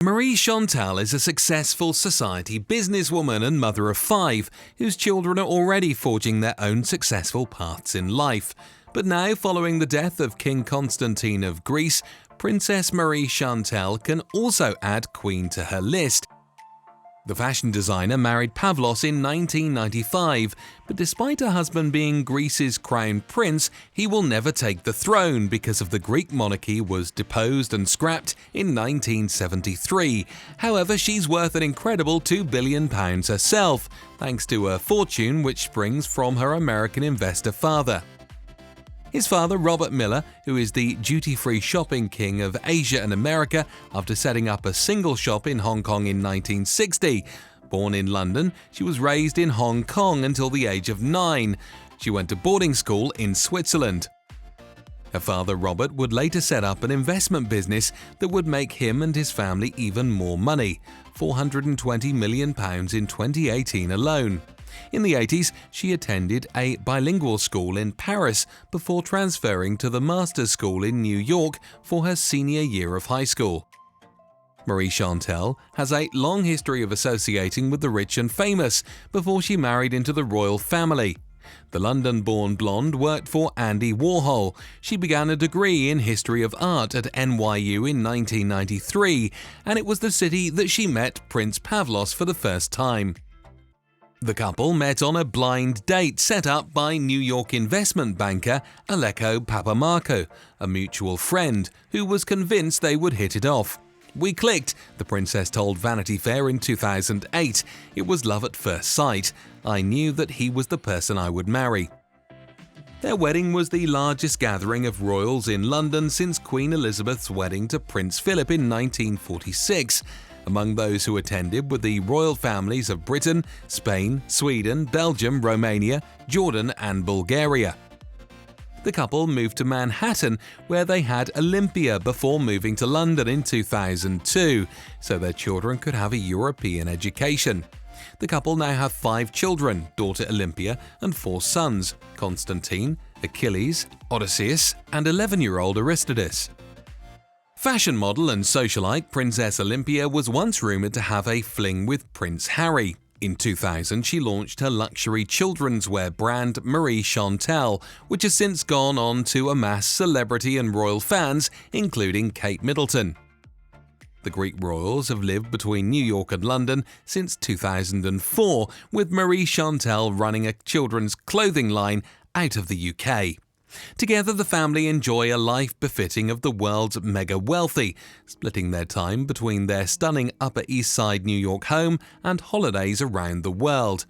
Marie-Chantal is a successful society businesswoman and mother of 5, whose children are already forging their own successful paths in life. But now, following the death of King Constantine of Greece, Princess Marie-Chantal can also add queen to her list. The fashion designer married Pavlos in 1995, but despite her husband being Greece's crown prince, he will never take the throne because of the Greek monarchy was deposed and scrapped in 1973. However, she's worth an incredible £2 billion herself, thanks to her fortune which springs from her American investor father. His father, Robert Miller, who is the duty-free shopping king of Asia and America after setting up a single shop in Hong Kong in 1960. Born in London, she was raised in Hong Kong until the age of 9. She went to boarding school in Switzerland. Her father, Robert, would later set up an investment business that would make him and his family even more money, £420 million in 2018 alone. In the 80s, she attended a bilingual school in Paris before transferring to the master's school in New York for her senior year of high school. Marie-Chantal has a long history of associating with the rich and famous before she married into the royal family. The London-born blonde worked for Andy Warhol. She began a degree in history of art at NYU in 1993, and it was the city that she met Prince Pavlos for the first time. The couple met on a blind date set up by New York investment banker Aleko Papamarco, a mutual friend, who was convinced they would hit it off. "We clicked," the princess told Vanity Fair in 2008. "It was love at first sight. I knew that he was the person I would marry." Their wedding was the largest gathering of royals in London since Queen Elizabeth's wedding to Prince Philip in 1946. Among those who attended were the royal families of Britain, Spain, Sweden, Belgium, Romania, Jordan and Bulgaria. The couple moved to Manhattan, where they had Olympia before moving to London in 2002, so their children could have a European education. The couple now have 5 children, daughter Olympia and 4 sons, Constantine, Achilles, Odysseus and 11-year-old Aristides. Fashion model and socialite Princess Olympia was once rumoured to have a fling with Prince Harry. In 2000, she launched her luxury children's wear brand Marie-Chantal, which has since gone on to amass celebrity and royal fans, including Kate Middleton. The Greek royals have lived between New York and London since 2004, with Marie-Chantal running a children's clothing line out of the UK. Together, the family enjoy a life befitting of the world's mega-wealthy, splitting their time between their stunning Upper East Side New York home and holidays around the world.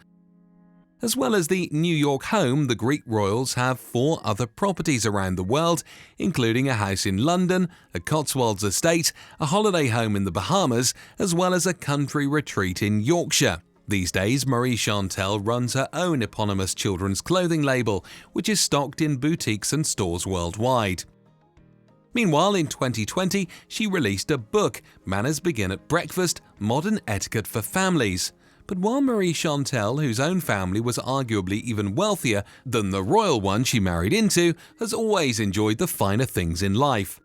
As well as the New York home, the Greek royals have 4 other properties around the world, including a house in London, a Cotswolds estate, a holiday home in the Bahamas, as well as a country retreat in Yorkshire. These days, Marie-Chantal runs her own eponymous children's clothing label, which is stocked in boutiques and stores worldwide. Meanwhile, in 2020, she released a book, Manners Begin at Breakfast: Modern Etiquette for Families. But while Marie-Chantal, whose own family was arguably even wealthier than the royal one she married into, has always enjoyed the finer things in life.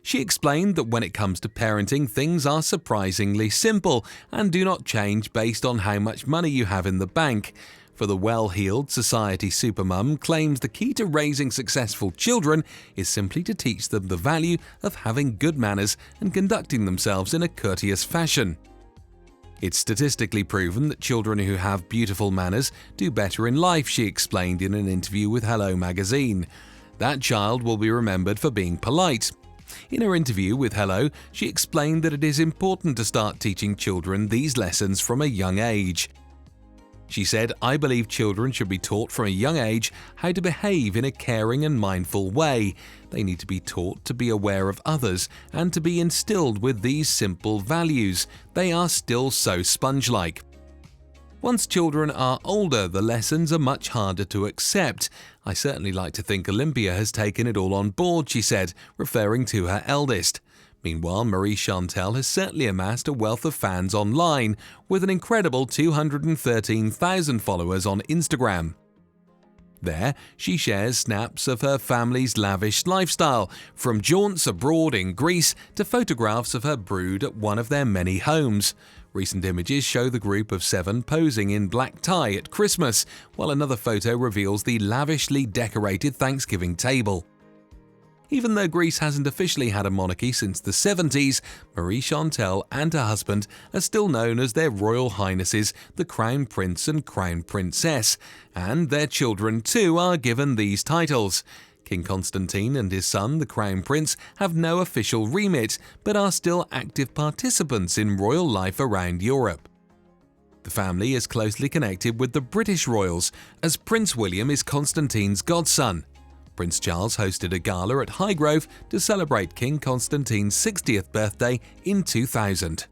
She explained that when it comes to parenting, things are surprisingly simple and do not change based on how much money you have in the bank. For the well-heeled society supermum claims the key to raising successful children is simply to teach them the value of having good manners and conducting themselves in a courteous fashion. It's statistically proven that children who have beautiful manners do better in life, she explained in an interview with Hello magazine. That child will be remembered for being polite. In her interview with Hello, she explained that it is important to start teaching children these lessons from a young age. She said, "I believe children should be taught from a young age how to behave in a caring and mindful way. They need to be taught to be aware of others and to be instilled with these simple values. They are still so sponge-like." Once children are older, the lessons are much harder to accept. "I certainly like to think Olympia has taken it all on board," she said, referring to her eldest. Meanwhile, Marie-Chantal has certainly amassed a wealth of fans online, with an incredible 213,000 followers on Instagram. There, she shares snaps of her family's lavish lifestyle, from jaunts abroad in Greece to photographs of her brood at one of their many homes. Recent images show the group of 7 posing in black tie at Christmas, while another photo reveals the lavishly decorated Thanksgiving table. Even though Greece hasn't officially had a monarchy since the 70s, Marie-Chantal and her husband are still known as their Royal Highnesses, the Crown Prince and Crown Princess, and their children too are given these titles. King Constantine and his son, the Crown Prince, have no official remit, but are still active participants in royal life around Europe. The family is closely connected with the British royals, as Prince William is Constantine's godson. Prince Charles hosted a gala at Highgrove to celebrate King Constantine's 60th birthday in 2000.